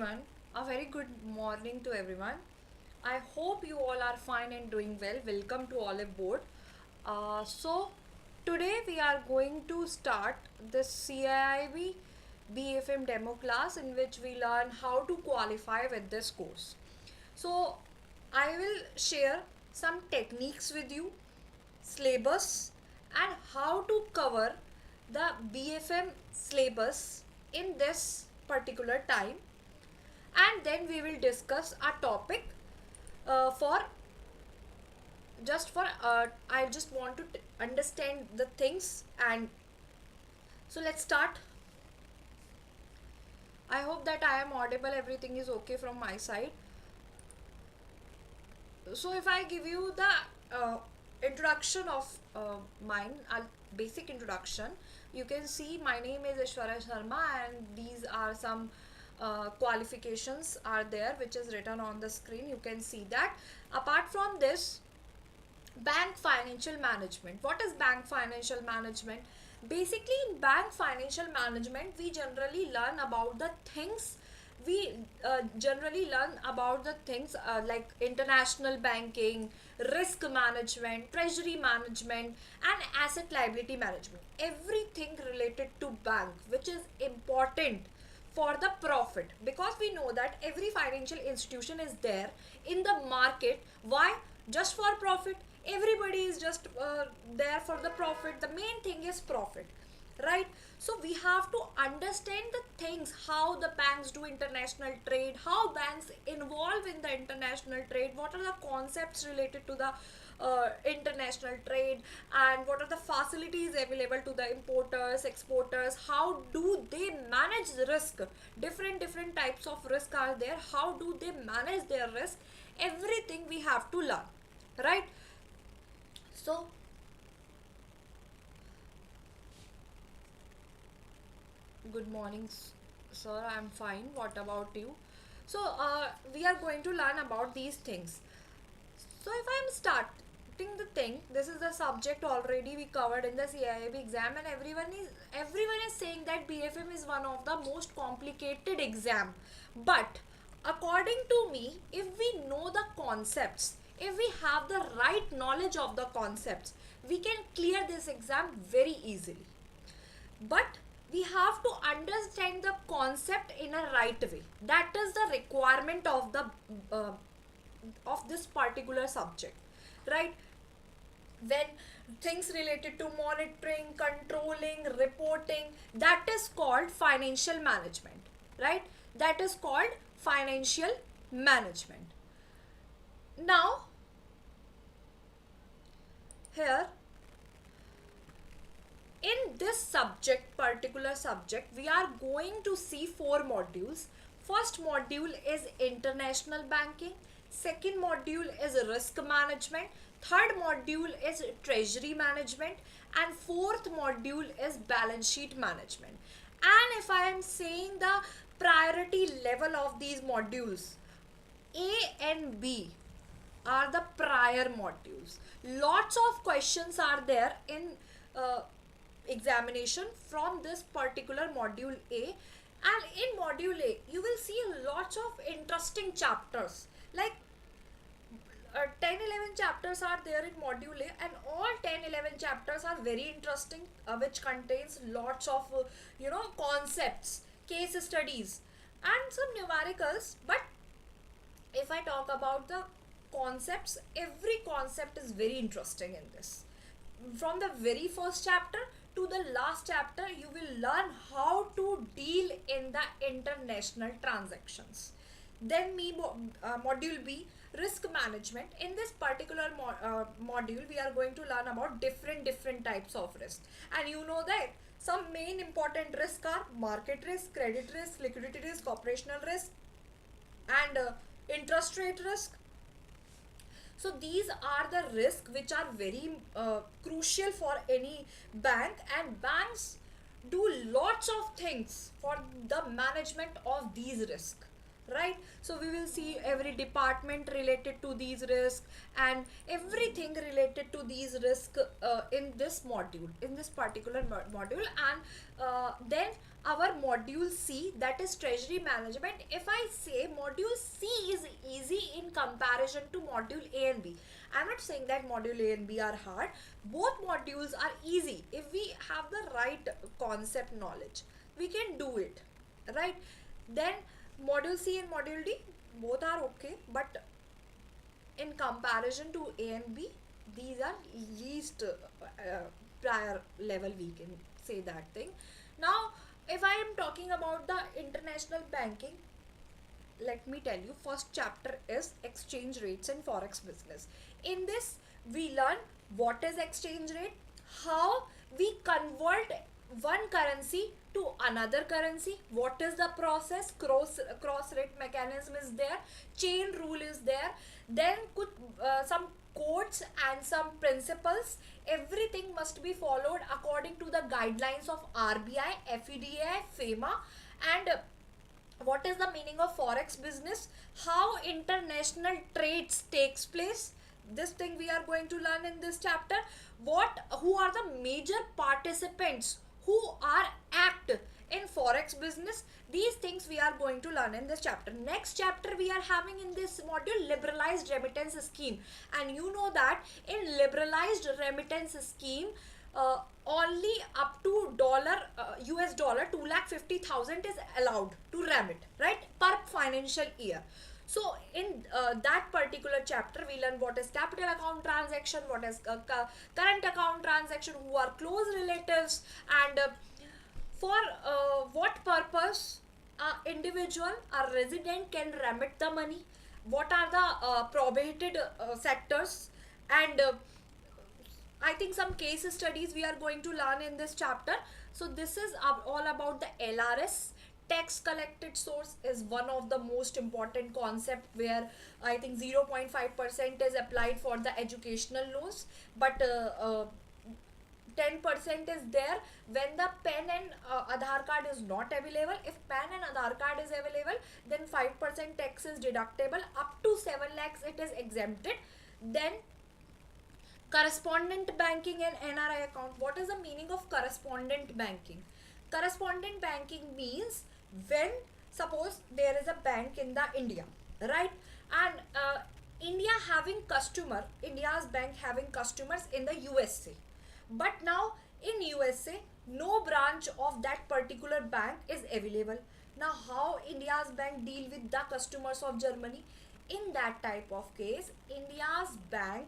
everyone. A very good morning to everyone. I hope you all are fine and doing well. Welcome to Oliveboard. Today we are going to start this CAIIB BFM Demo Class in which we learn how to qualify with this course. So, I will share some techniques with you, syllabus, and how to cover the BFM syllabus in this particular time, and then we will discuss a topic for just for I just want to understand the things. And so let's start. I hope that I am audible, everything is okay from my side. So if I give you the introduction of mine, a basic introduction, you can see my name is Aishwarya Sir, and these are some qualifications are there which is written on the screen. You can see that. Apart from this, bank financial management. What is bank financial management? Basically, in bank financial management, we generally learn about the things like international banking, risk management, treasury management, and asset liability management. Everything related to bank, which is important for the profit, because we know that every financial institution is there in the market. Why? Just for profit. Everybody is just there for the profit. The main thing is profit, right? So we have to understand the things, how the banks do international trade, how banks involve in the international trade, what are the concepts related to the international trade, and what are the facilities available to the importers, exporters, how do they manage the risk. Different types of risk are there, how do they manage their risk. Everything we have to learn, right? So good morning, sir. I'm fine. What about you? So, we are going to learn about these things. So, if I'm starting the thing, this is the subject already we covered in the CIIB exam, and everyone is saying that BFM is one of the most complicated exam. But according to me, if we know the concepts, if we have the right knowledge of the concepts, we can clear this exam very easily. But we have to understand the concept in a right way. That is the requirement of the of this particular subject, right? When things related to monitoring, controlling, reporting, that is called financial management, right? That is called financial management. Now here in this particular subject, we are going to see four modules. First module is international banking, second module is risk management, third module is treasury management, and fourth module is balance sheet management. And if I am saying the priority level of these modules, A and B are the prior modules. Lots of questions are there in examination from this particular module A. And in module A, you will see lots of interesting chapters, like 10-11 chapters are there in module A, and all 10-11 chapters are very interesting, which contains lots of concepts, case studies, and some numericals. But if I talk about the concepts, every concept is very interesting in this. From the very first chapter to the last chapter, you will learn how to deal in the international transactions. Then module B, risk management. In this particular module, we are going to learn about different types of risk. And you know that some main important risks are market risk, credit risk, liquidity risk, operational risk, and interest rate risk. So these are the risks which are very crucial for any bank, and banks do lots of things for the management of these risks, right? So we will see every department related to these risks and everything related to these risks in this module, in this particular module. And then our module C, that is treasury management. If I say module C is easy in comparison to module A and B, I'm not saying that module A and B are hard. Both modules are easy if we have the right concept knowledge. We can do it, right? Then module C and module D, both are okay, but in comparison to A and B, these are least prior level, we can say that thing. Now, if I am talking about the international banking, let me tell you, first chapter is exchange rates and forex business. In this we learn what is exchange rate, how we convert one currency to another currency, what is the process, cross rate mechanism is there, chain rule is there, then some codes and some principles. Everything must be followed according to the guidelines of RBI, FEDI, FEMA. And what is the meaning of forex business, how international trades takes place, this thing we are going to learn in this chapter. Who are the major participants who are act in forex business, these things we are going to learn in this chapter. Next chapter we are having in this module liberalized remittance scheme, and you know that in liberalized remittance scheme, only up to US dollar 2,50,000 is allowed to remit, right, per financial year. So in that particular chapter we learn what is capital account transaction, what is current account transaction, who are close relatives, and for what purpose a individual, a resident can remit the money, what are the prohibited sectors, and I think some case studies we are going to learn in this chapter. So this is all about the LRS. Tax collected source is one of the most important concept, where I think 0.5% is applied for the educational loans, but 10% is there when the PAN and Aadhaar card is not available. If PAN and Aadhaar card is available, then 5% tax is deductible. Up to 7 lakhs it is exempted. Then correspondent banking and NRI account. What is the meaning of correspondent banking? Correspondent banking means when suppose there is a bank in the India, right, and India's bank having customers in the USA, but now in USA no branch of that particular bank is available. Now how India's bank deal with the customers of Germany? In that type of case, India's bank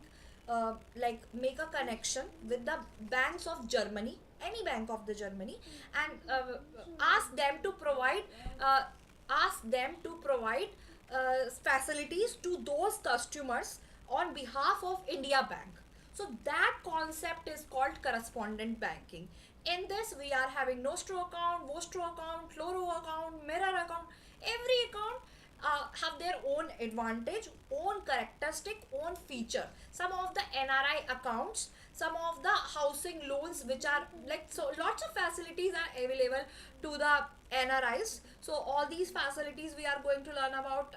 like make a connection with the banks of Germany, any bank of the Germany, and ask them to provide facilities to those customers on behalf of India Bank. So that concept is called correspondent banking. In this we are having nostro account, vostro account, chloro account, mirror account. Every account have their own advantage, own characteristic, own feature. Some of the NRI accounts, some of the housing loans, which are like, so lots of facilities are available to the NRIs. So all these facilities we are going to learn about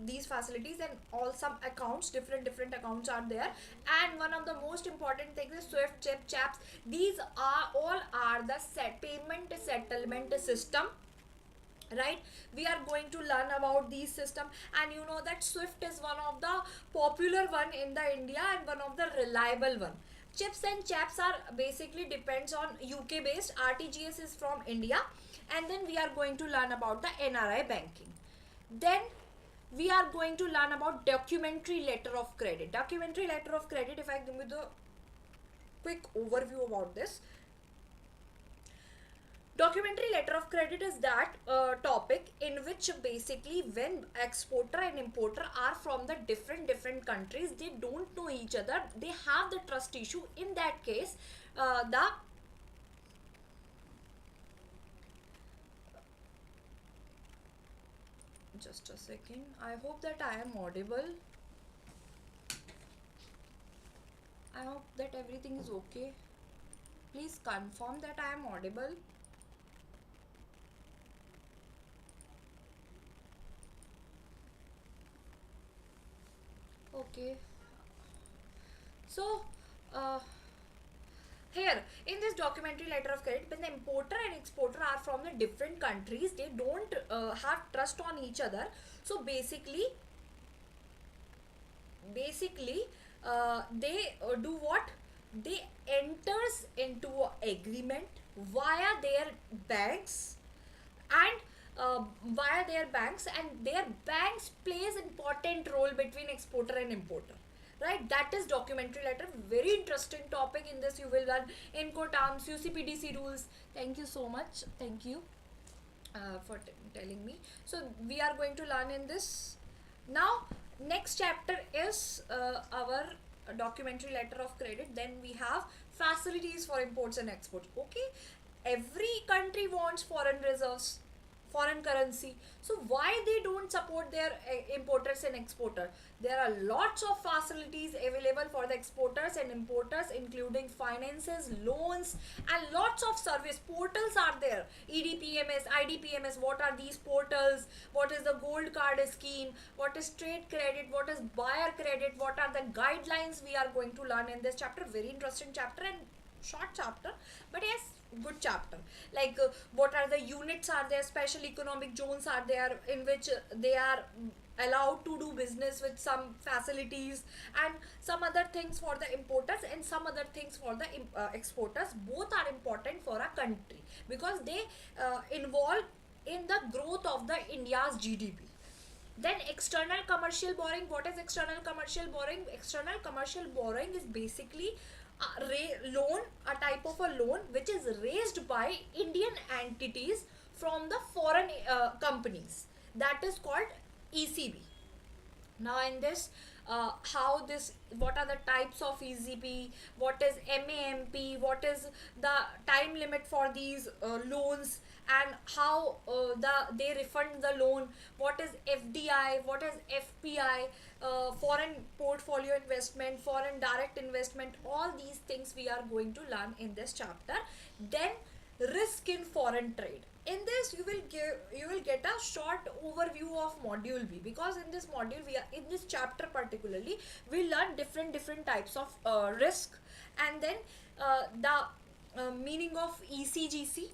these facilities, and all some accounts, different accounts are there. And one of the most important things is SWIFT, CHIP, CHAPS. These are all are the payment settlement system, right? We are going to learn about these system, and you know that SWIFT is one of the popular one in the India and one of the reliable one. Chips and chaps are basically depends on UK based, RTGS is from India. And then we are going to learn about the NRI banking. Then we are going to learn about documentary letter of credit. Documentary letter of credit, if I give you the quick overview about this, documentary letter of credit is that topic in which basically when exporter and importer are from the different countries, they don't know each other, they have the trust issue. In that case, the just a second, I hope that I am audible. I hope that everything is okay. Please confirm that I am audible. Okay. So, uh, here in this documentary letter of credit, when the importer and exporter are from the different countries, they don't have trust on each other. So basically, they do what? They enters into a agreement via their banks and via their banks, and their banks plays important role between exporter and importer, right? That is documentary letter, very interesting topic. In this you will learn inco terms, UCPDC rules. Thank you so much, thank you for telling me. So we are going to learn in this now. Next chapter is our documentary letter of credit. Then we have facilities for imports and exports. Okay, every country wants foreign reserves, foreign currency. So why they don't support their importers and exporters? There are lots of facilities available for the exporters and importers, including finances, loans, and lots of service portals are there. EDPMS, IDPMS. What are these portals? What is the gold card scheme? What is trade credit? What is buyer credit? What are the guidelines we are going to learn in this chapter? Very interesting chapter and short chapter, but yes, good chapter. Like what are the units are there, special economic zones are there, in which they are allowed to do business with some facilities, and some other things for the importers and some other things for the exporters. Both are important for a country because they involve in the growth of the India's GDP. Then external commercial borrowing. What is external commercial borrowing? External commercial borrowing is basically a loan, a type of a loan which is raised by Indian entities from the foreign companies. That is called ECB. Now in this, how this, what are the types of ECB, what is MAMP, what is the time limit for these loans, and how they refund the loan, what is FDI, what is FPI, foreign portfolio investment, foreign direct investment. All these things we are going to learn in this chapter. Then risk in foreign trade. In this you will get a short overview of module B, because in this module we are in this chapter particularly we learn different types of risk, and then the meaning of ECGC.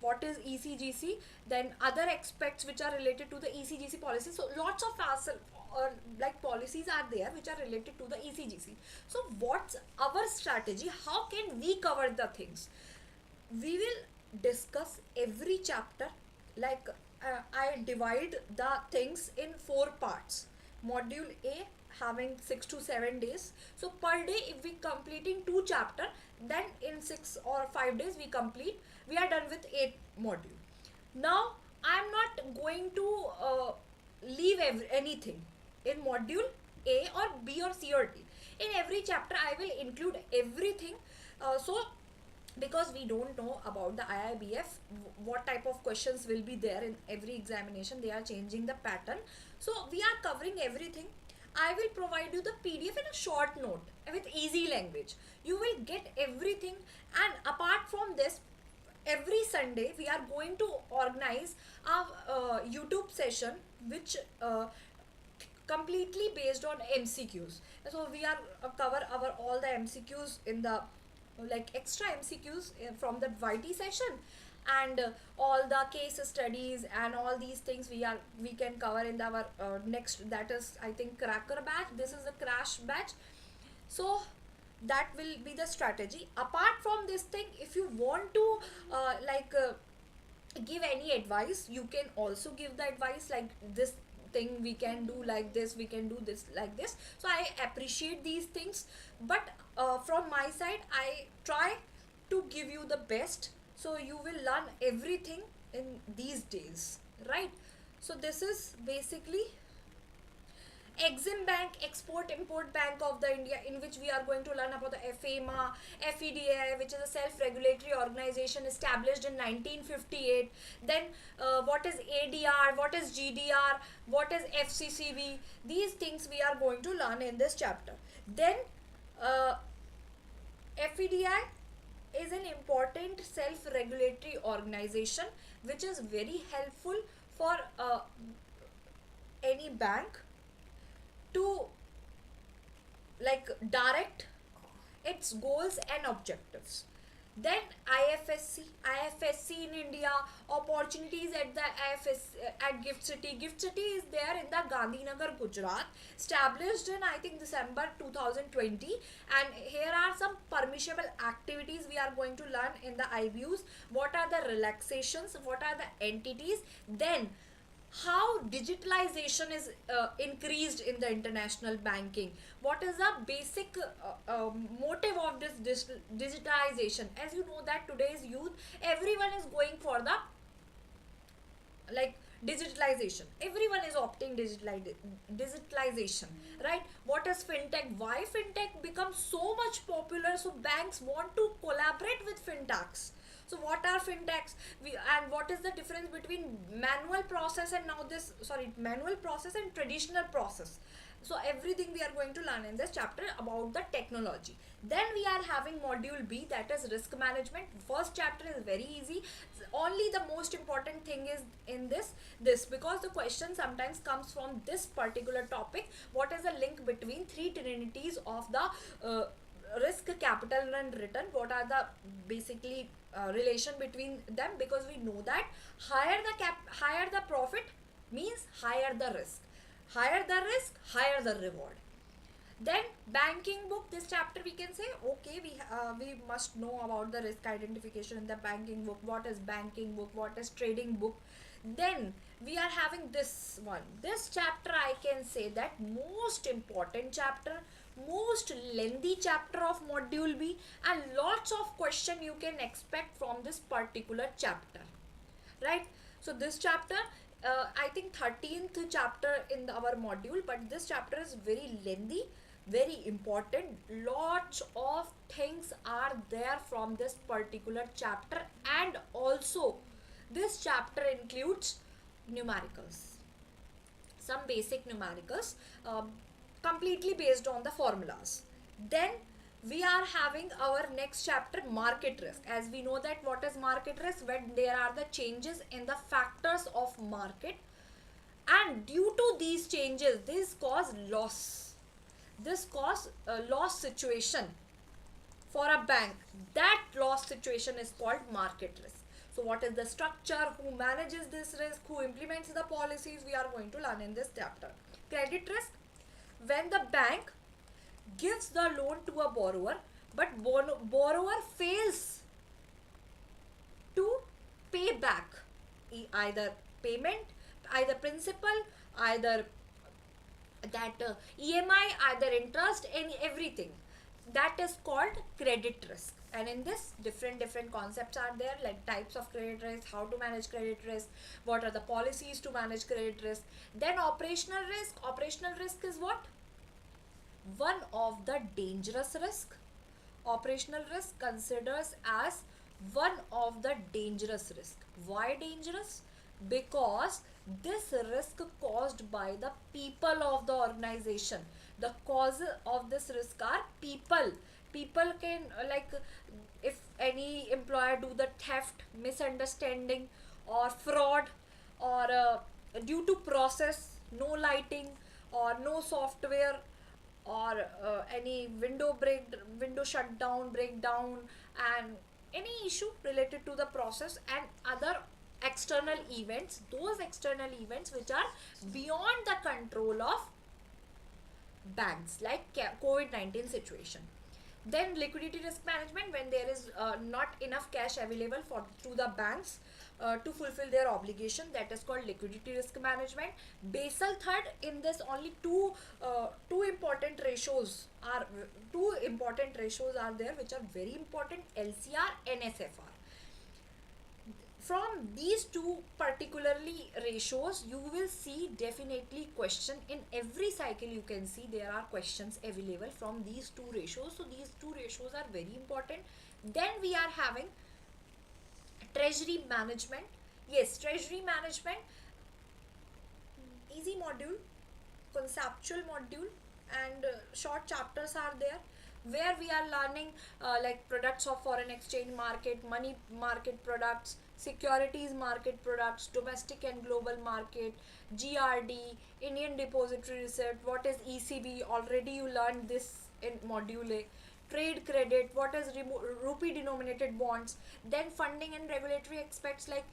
What is ECGC? Then other aspects which are related to the ECGC policy. So lots of like policies are there which are related to the ECGC. So what's our strategy? How can we cover the things? We will discuss every chapter. Like I divide the things in 4 parts. Module A having 6 to 7 days. So per day if we completing 2 chapter, then in 6 or 5 days we are done with 8 module. Now I am not going to leave anything in module A or B or C or D. In every chapter I will include everything. So because we don't know about the IIBF, what type of questions will be there in every examination, they are changing the pattern. So we are covering everything. I will provide you the PDF in a short note with easy language. You will get everything, and apart from this, every Sunday we are going to organize a YouTube session which completely based on MCQs. So we are cover our all the MCQs in the like extra MCQs from the YT session, and all the case studies and all these things we can cover in our next, that is I think cracker batch. This is the crash batch. So that will be the strategy. Apart from this thing, if you want to give any advice, you can also give the advice, like this thing we can do like this, we can do this like this. So I appreciate these things, but from my side I try to give you the best, so you will learn everything in these days, right? So this is basically Exim Bank, Export Import Bank of the India, in which we are going to learn about the FEMA, FEDA, which is a self-regulatory organization established in 1958. Then what is ADR, what is GDR, what is FCCB. These things we are going to learn in this chapter. Then FEDI is an important self-regulatory organization which is very helpful for any bank to like direct, its goals and objectives. Then IFSC in India, opportunities at the IFS at Gift City. Gift City is there in the Gandhinagar, Gujarat, established in I think December 2020. And here are some permissible activities we are going to learn in the IBUs. What are the relaxations? What are the entities? Then how digitalization is increased in the international banking. What is the basic motive of this digitalization? As you know that today's youth, everyone is going for the like digitalization, everyone is opting digitalization, right? What is fintech? Why fintech becomes so much popular? So banks want to collaborate with fintechs. So what are fintechs? And what is the difference between manual process and now this, sorry, manual process and traditional process? So everything we are going to learn in this chapter about the technology. Then we are having module B, that is risk management. First chapter is very easy. Only the most important thing is in this because the question sometimes comes from this particular topic. What is the link between three trinities of the risk, capital and return? What are the basically relation between them? Because we know that higher the profit means higher the risk. Higher the risk, higher the reward. Then banking book, this chapter we can say, okay, we must know about the risk identification in the banking book. What is banking book? What is trading book? Then we are having this one. This chapter I can say that most important chapter, most lengthy chapter of module B, and lots of question you can expect from this particular chapter, right? So this chapter, I think 13th chapter in our module, but this chapter is very lengthy, very important. Lots of things are there from this particular chapter, and also this chapter includes numericals, some basic numericals, completely based on the formulas. Then we are having our next chapter, market risk. As we know that what is market risk? When there are the changes in the factors of market, and due to these changes, this cause loss. This cause a loss situation for a bank. That loss situation is called market risk. So what is the structure? Who manages this risk? Who implements the policies? We are going to learn in this chapter. Credit risk. When the bank gives the loan to a borrower, but borrower fails to pay back either payment, either principal, either that EMI, either interest, everything. That is called credit risk. And in this, different concepts are there, like types of credit risk, how to manage credit risk, what are the policies to manage credit risk. Then operational risk. Operational risk is what? One of the dangerous risk. Operational risk considers as one of the dangerous risk. Why dangerous? Because this risk caused by the people of the organization. The cause of this risk are people. People can like, if any employer do the theft, misunderstanding or fraud, or due to process, no lighting or no software, or any window shutdown, breakdown, and any issue related to the process, and other external events, those external events which are beyond the control of banks, like COVID-19 situation. Then liquidity risk management, when there is not enough cash available to the banks to fulfill their obligation, that is called liquidity risk management. Basel third, in this only two important ratios are there which are very important, LCR and SFR. From these two particularly ratios, you will see definitely question in every cycle. You can see there are questions available from these two ratios. So these two ratios are very important. Then we are having treasury management. Yes, treasury management, easy module, conceptual module, and short chapters are there, where we are learning like products of foreign exchange market, money market products, securities market products, domestic and global market, GRD, Indian depository receipt. What is ECB? Already you learned this in module A. Trade credit, what is rupee denominated bonds, then funding and regulatory aspects like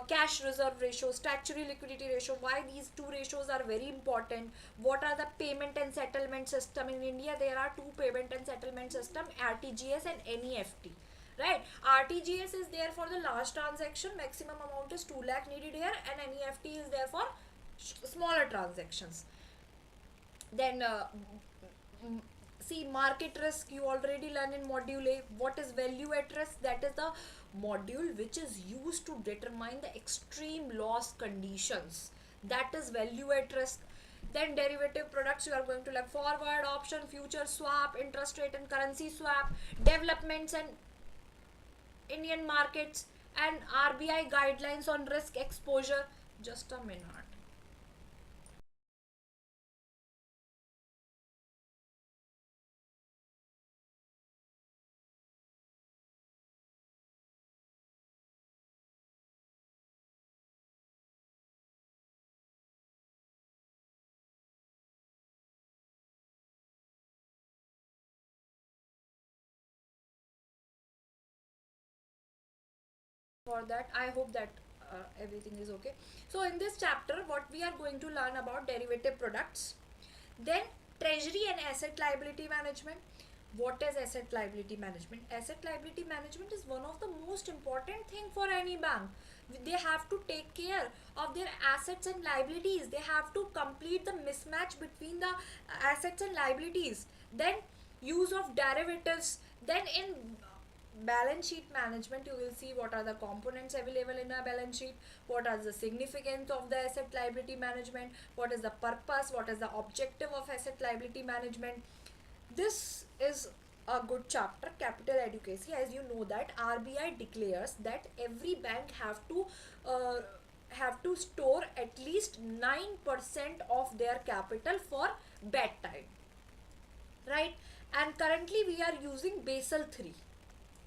cash reserve ratio, statutory liquidity ratio, why these two ratios are very important, what are the payment and settlement system. In India there are two payment and settlement system, RTGS and NEFT, right? RTGS is there for the large transaction, maximum amount is 2 lakh needed here, and NEFT is there for smaller transactions. Then see, market risk you already learn in module A. What is value at risk? That is the module which is used to determine the extreme loss conditions. That is value at risk. Then derivative products you are going to learn forward, option, future, swap, interest rate and currency swap, developments and Indian markets, and RBI guidelines on risk exposure. Just a minute. For that, I hope that everything is okay. So in this chapter what we are going to learn about derivative products, then treasury and asset liability management. What is asset liability management? Asset liability management is one of the most important thing for any bank. They have to take care of their assets and liabilities. They have to complete the mismatch between the assets and liabilities. Then use of derivatives. Then in balance sheet management you will see what are the components available in a balance sheet, what are the significance of the asset liability management, what is the purpose, what is the objective of asset liability management. This is a good chapter, capital adequacy. As you know that RBI declares that every bank have to store at least 9% of their capital for bad time, right? And currently we are using Basel 3,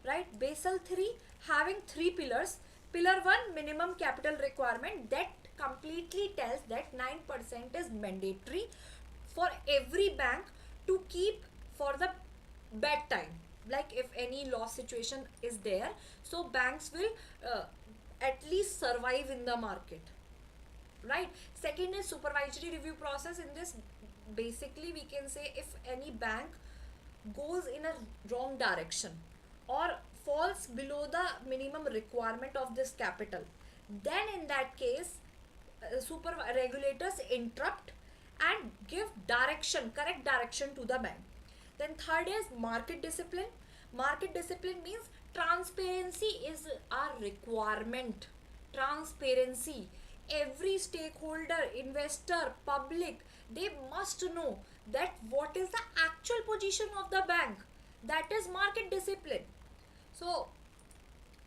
right? Basel 3 having three pillars. Pillar 1, minimum capital requirement, that completely tells that 9% is mandatory for every bank to keep for the bad time, like if any loss situation is there, so banks will at least survive in the market, right? Second is supervisory review process. In this, basically we can say if any bank goes in a wrong direction or falls below the minimum requirement of this capital, then in that case super regulators interrupt and give direction, correct direction to the bank. Then third is market discipline. Market discipline means transparency is a requirement. Transparency, every stakeholder, investor, public, they must know that what is the actual position of the bank. That is market discipline. So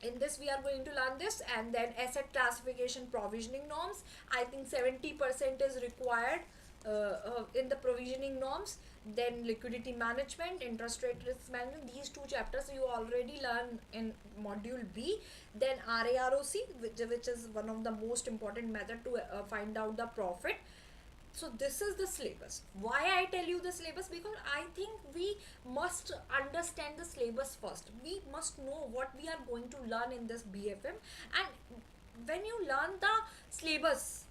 in this we are going to learn this. And then asset classification provisioning norms, I think 70% is required in the provisioning norms. Then liquidity management, interest rate risk management, these two chapters you already learn in module B. Then RAROC, which is one of the most important method to find out the profit. So this is the syllabus. Why I tell you the syllabus? Because I think we must understand the syllabus first. We must know what we are going to learn in this BFM. And when you learn the syllabus,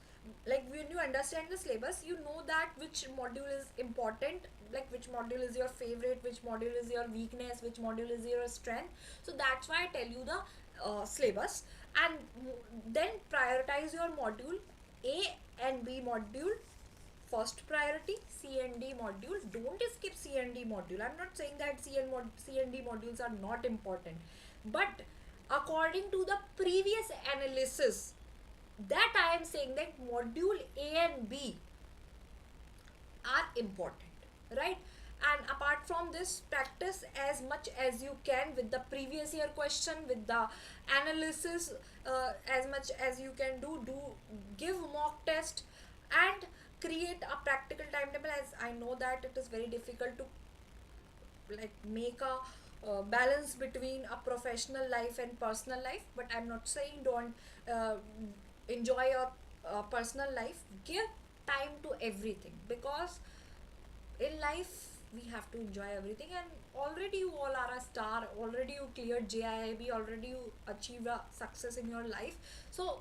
like when you understand the syllabus, you know that which module is important, like which module is your favorite, which module is your weakness, which module is your strength. So that's why I tell you the syllabus. And then prioritize your module A and B module first priority. C and D module, don't skip C and D module. I'm not saying that C and D modules are not important, but according to the previous analysis, that I am saying that module A and B are important, right? And apart from this, practice as much as you can with the previous year question, with the analysis, as much as you can do give mock test and create a practical timetable. As I know that it is very difficult to like make a balance between a professional life and personal life, but I'm not saying don't enjoy your personal life. Give time to everything, because in life we have to enjoy everything, and already you all are a star, already you cleared JIIB, already you achieved a success in your life. So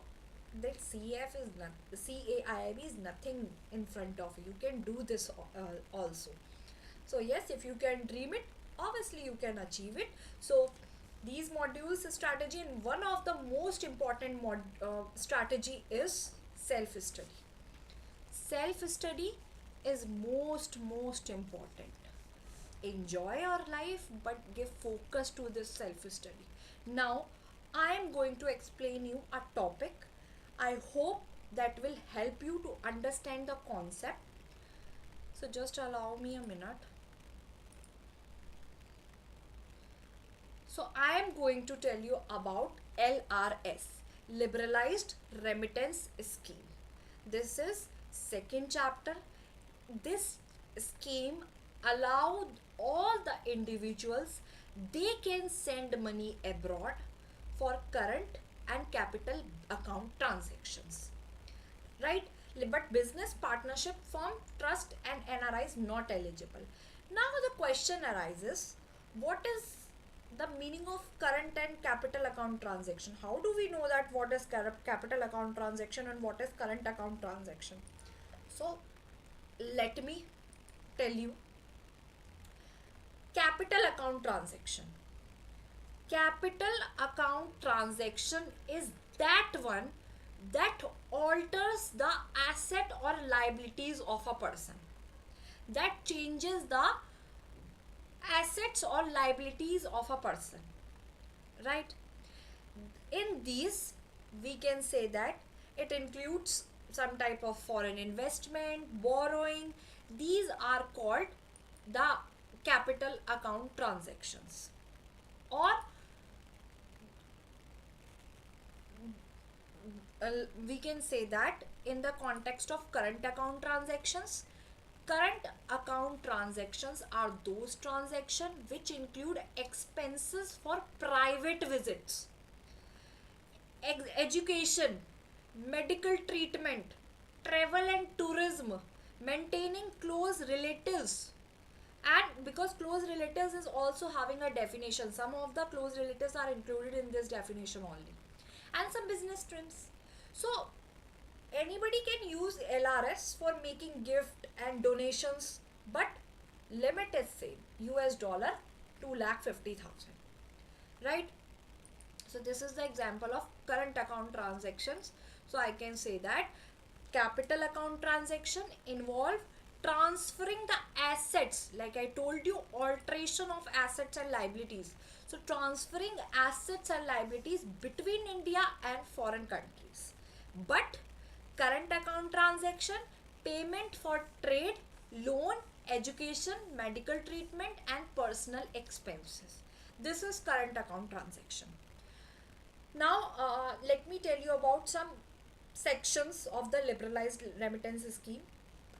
that CF is not, CAIIB is nothing in front of you. You can do this also. So yes, if you can dream it, obviously you can achieve it. So these modules strategy, and one of the most important strategy is self study. Self study is most important. Enjoy your life, but give focus to this self study. Now I am going to explain you a topic. I hope that will help you to understand the concept. So just allow me a minute. So I am going to tell you about LRS, Liberalized Remittance Scheme. This is second chapter. This scheme allowed all the individuals, they can send money abroad for current and capital account transactions, right? But business, partnership, firm, trust and NRI is not eligible. Now the question arises, what is the meaning of current and capital account transaction? How do we know that what is capital account transaction and what is current account transaction? So let me tell you. Capital account transaction. Capital account transaction is that one that alters the asset or liabilities of a person, that changes the assets or liabilities of a person, right? In these, we can say that it includes some type of foreign investment, borrowing. These are called the capital account transactions. Or we can say that in the context of current account transactions, current account transactions are those transactions which include expenses for private visits, education, medical treatment, travel and tourism, maintaining close relatives. And because close relatives is also having a definition, some of the close relatives are included in this definition only, and some business trips. So anybody can use LRS for making gift and donations, but limit is same, US dollar 2,50,000, right? So this is the example of current account transactions. So I can say that capital account transaction involve transferring the assets, like I told you, alteration of assets and liabilities. So transferring assets and liabilities between India and foreign countries. But current account transaction, payment for trade, loan, education, medical treatment and personal expenses. This is current account transaction. Now let me tell you about some sections of the liberalized remittance scheme.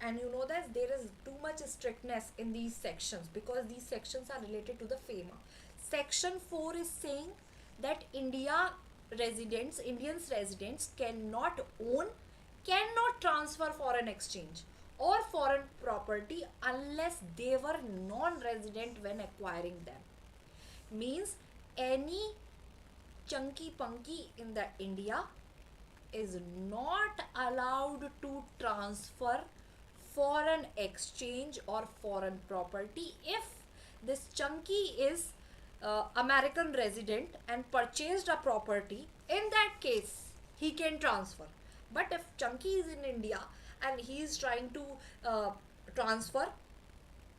And you know that there is too much strictness in these sections because these sections are related to the FEMA. Section 4 is saying that Indians residents cannot own, cannot transfer foreign exchange or foreign property unless they were non-resident when acquiring them. Means any chunky punky in the India is not allowed to transfer foreign exchange or foreign property. If this chunky is American resident and purchased a property, in that case he can transfer. But if chunky is in India and he is trying to transfer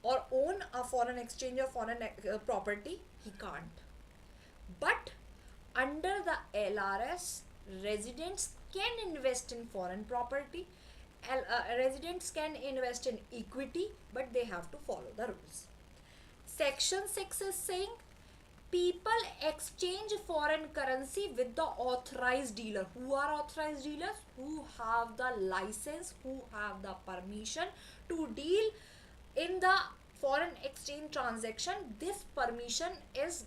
or own a foreign exchange or foreign property, he can't. But under the LRS, residents can invest in foreign property. Residents can invest in equity, but they have to follow the rules. Section 6 is saying people exchange foreign currency with the authorized dealer. Who are authorized dealers? Who have the license, who have the permission to deal in the foreign exchange transaction. This permission is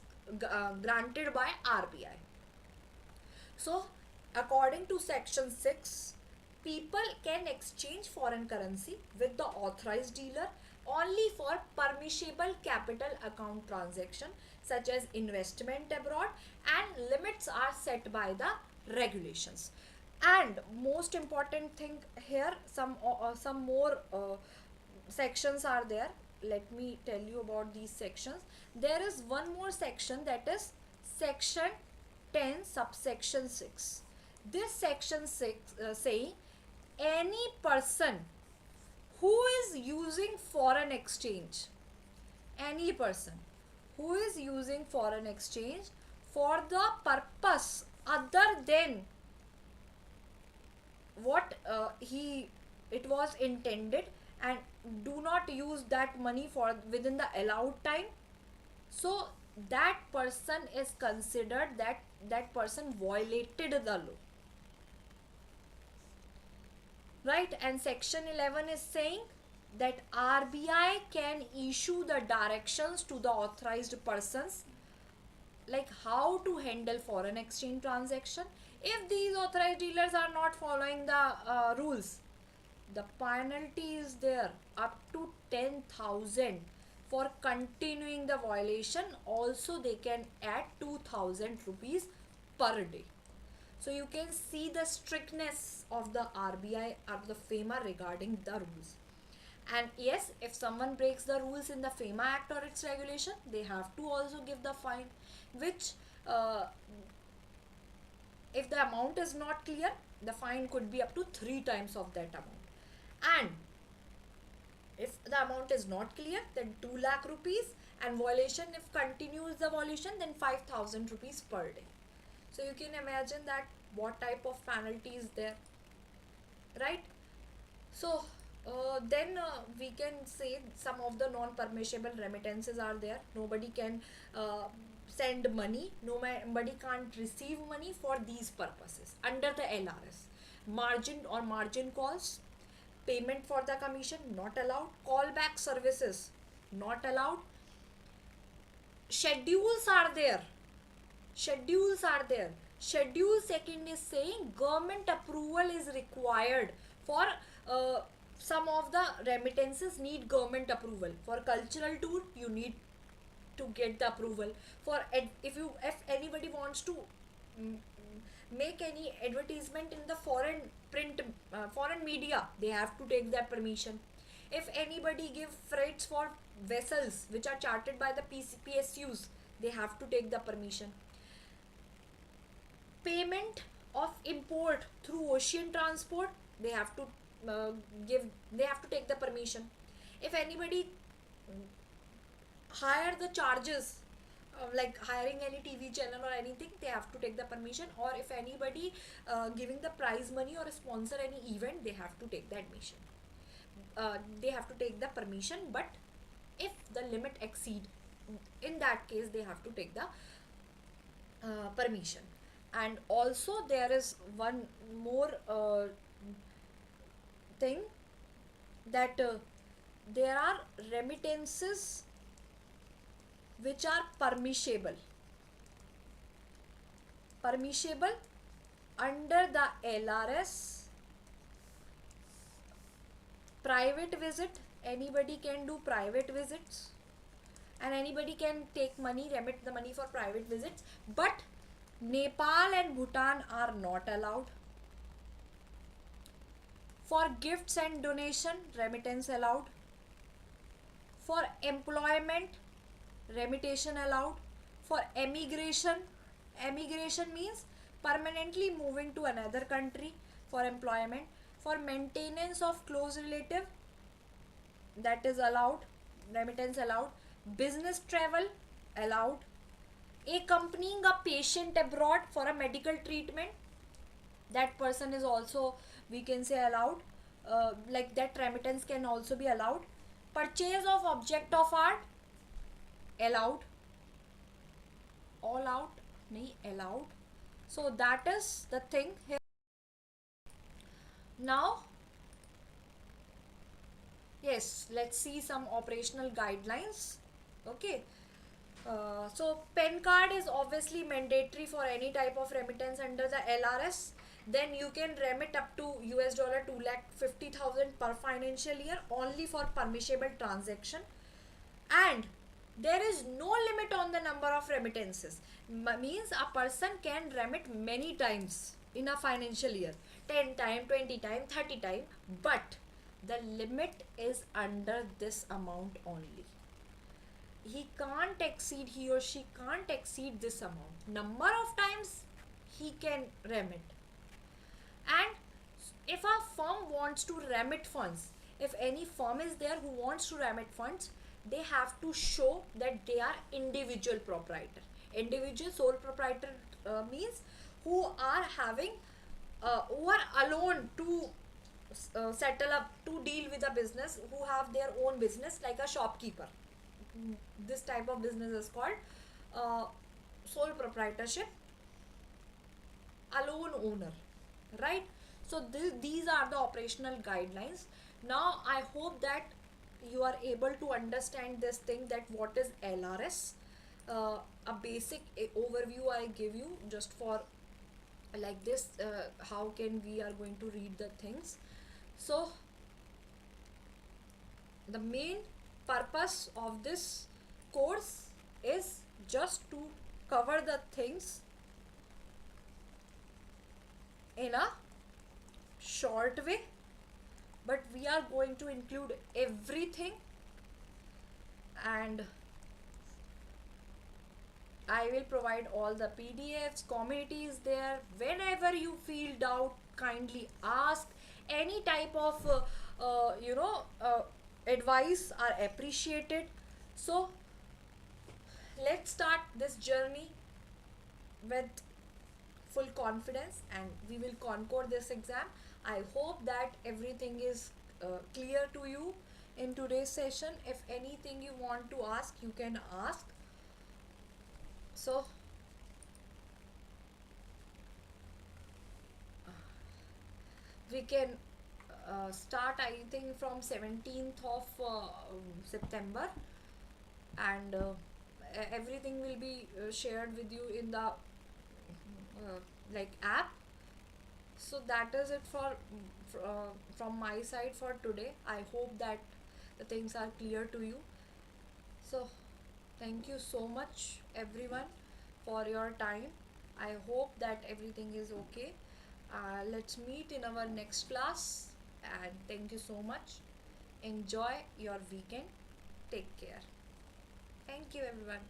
granted by RBI. So according to section 6, people can exchange foreign currency with the authorized dealer only for permissible capital account transaction such as investment abroad, and limits are set by the regulations. And most important thing here, some more sections are there. Let me tell you about these sections. There is one more section, that is section 10 subsection 6. This section 6 saying any person who is using foreign exchange, any person who is using foreign exchange for the purpose other than what he it was intended, and do not use that money for within the allowed time, so that person is considered that that person violated the law, right? And section 11 is saying that RBI can issue the directions to the authorized persons, like how to handle foreign exchange transaction. If these authorized dealers are not following the rules, the penalty is there up to 10,000. For continuing the violation also they can add 2,000 rupees per day. So you can see the strictness of the RBI or the FEMA regarding the rules. And yes, if someone breaks the rules in the FEMA Act or its regulation, they have to also give the fine, which if the amount is not clear, the fine could be up to 3 times of that amount. And if the amount is not clear, then 2 lakh rupees, and violation, if continues the violation, then 5,000 rupees per day. So you can imagine that what type of penalty is there, right? So then we can say some of the non-permissible remittances are there. Nobody can send money, nobody can't receive money for these purposes under the LRS. Margin or margin calls, payment for the commission not allowed, callback services not allowed. Schedules are there. Schedules are there. Schedule second is saying government approval is required for some of the remittances need government approval. For cultural tour, you need to get the approval. For if anybody wants to make any advertisement in the foreign print foreign media, they have to take that permission. If anybody give freights for vessels which are chartered by the PSUs, they have to take the permission. Payment of import through ocean transport, they have to take the permission. If anybody hire the charges like hiring any TV channel or anything, they have to take the permission. Or if anybody giving the prize money or sponsor any event, they have to take the admission. They have to take the permission, but if the limit exceed, in that case they have to take the permission. And also there is one more thing, that there are remittances which are permissible under the LRS. Private visit, anybody can do private visits, and anybody can take money, remit the money for private visits, but Nepal and Bhutan are not allowed. For gifts and donation, remittance allowed. For employment, remittation allowed. For emigration means permanently moving to another country for employment. For maintenance of close relative, that is allowed, remittance allowed. Business travel allowed. Accompanying a patient abroad for a medical treatment, that person is also, we can say, allowed, like that remittance can also be allowed. Purchase of object of art, allowed. All out, nahi, allowed. So that is the thing here. Now yes, let's see some operational guidelines. Okay. So PAN card is obviously mandatory for any type of remittance under the LRS, then you can remit up to US dollar 2,50,000 per financial year only for permissible transaction. And there is no limit on the number of remittances. Means a person can remit many times in a financial year, 10 time, 20 time, 30 time, but the limit is under this amount only. He or she can't exceed this amount. Number of times he can remit. And if a firm wants to remit funds, if any firm is there who wants to remit funds, they have to show that they are individual proprietor. Individual sole proprietor means who are having who are alone to settle up, to deal with a business, who have their own business like a shopkeeper. This type of business is called sole proprietorship, alone owner, right? So these are the operational guidelines. Now I hope that you are able to understand this thing, that what is LRS. A basic overview I give you just for like this, how can we are going to read the things. So the main purpose of this course is just to cover the things in a short way, but we are going to include everything, and I will provide all the PDFs, community is there. Whenever you feel doubt, kindly ask. Any type of advice are appreciated. So let's start this journey with full confidence, and we will conquer this exam. I hope that everything is clear to you in today's session. If anything you want to ask, you can ask. So we can start, I think, from 17th of September, and everything will be shared with you in the like app. So that is it for from my side for today. I hope that the things are clear to you. So thank you so much everyone for your time. I hope that everything is okay. Let's meet in our next class, and thank you so much. Enjoy your weekend. Take care. Thank you everyone.